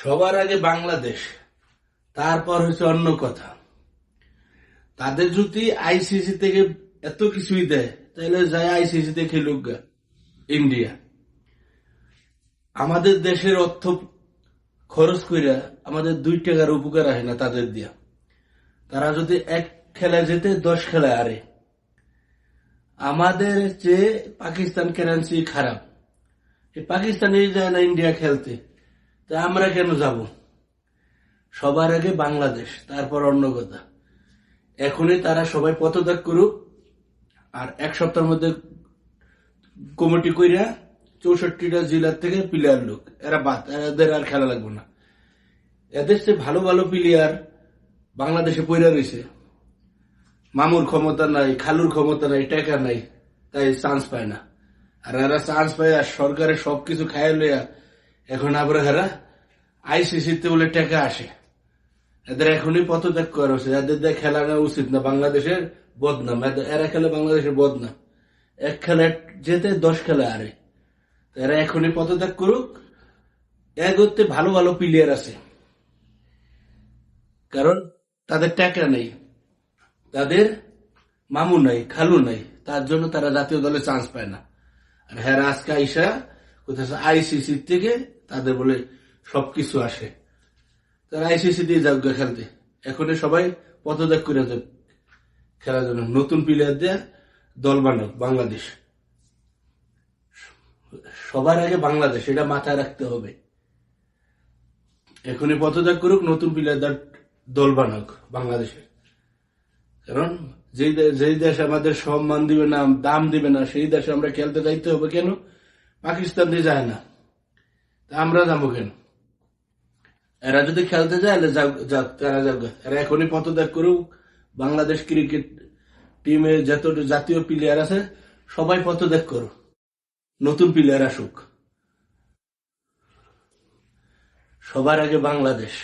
সবার আগে বাংলাদেশ, তারপর হচ্ছে অন্য কথা। তাদের যদি আইসিসি থেকে এত কিছুই দেয় তাহলে যায় আইসিসি তে খেলুক গা ইন্ডিয়া। আমাদের দেশের অর্থ খরচ কইরা আমাদের 2 টাকার উপকার হয় না তাদের দিয়া। তারা যদি এক খেলায় যেতে 10 খেলায় হারে। আমাদের চেয়ে পাকিস্তান কারেন্সি খারাপ, পাকিস্তানে যায় না ইন্ডিয়া খেলতে, তা আমরা কেন যাব? সবার আগে বাংলাদেশ, তারপর অন্য কথা। এখনই তারা সবাই পদত্যাগ করুক, আর 1 সপ্তাহের মধ্যে কমিটি কইরা 64টা জেলার থেকে প্লেয়ার লোক এরা বাদ, এদের আর খেলা লাগবে না। এদের চেয়ে ভালো ভালো প্লেয়ার বাংলাদেশে পইরা রয়েছে। মামুর ক্ষমতা নাই, খালুর ক্ষমতা নাই, টাকা নাই, তাই চান্স পায় না। আর এরা চান্স পায় আর সরকারের সবকিছু খাইয়া লইয়া এখন আবার এরা আইসিসিতে বলে টাকা আসে। এদের এখনই পদত্যাগ করা উচিত, এদের দিয়ে খেলা নেওয়া উচিত না। বাংলাদেশের বদনাম, এরা খেলে বাংলাদেশের বদনাম। 1 খেলায় যেতে 10 খেলায় হারে। এরা এখনই পদত্যাগ করুক। এগোতে ভালো ভালো প্লেয়ার আছে, কারণ তাদের টাকা নেই, তাদের মামু নাই, খালু নাই, তার জন্য তারা জাতীয় দলে চান্স পায় না। আর হ্যাঁ, আজকে আইসা কোথায় আইসিসি থেকে তাদের বলে সবকিছু আসে। তারা আইসিসি দিয়ে যাক খেলতে। এখনই সবাই পদত্যাগ করে যাক খেলার জন্য। নতুন প্লেয়ার দিয়ে দল বানাক বাংলাদেশ। সবার আগে বাংলাদেশ, এটা মাথায় রাখতে হবে। এখনই পদত্যাগ করুক, নতুন প্লেয়ার দল বানাক বাংলাদেশের। কারণ যেই দেশ আমাদের সম্মান দিবে না, দাম দিবে না, সেই দেশে আমরা খেলতে যাইতে হবে কেন? পাকিস্তান দিয়ে যায় না, তা আমরা যাবো কেন? এরা যদি খেলতে যায় যাক, তারা যাক। এরা এখনই পদত্যাগ করুক। বাংলাদেশ ক্রিকেট টিমে যত জাতীয় প্লেয়ার আছে সবাই পদত্যাগ করুক, নতুন প্লেয়ার আসুক। সবার আগে বাংলাদেশ।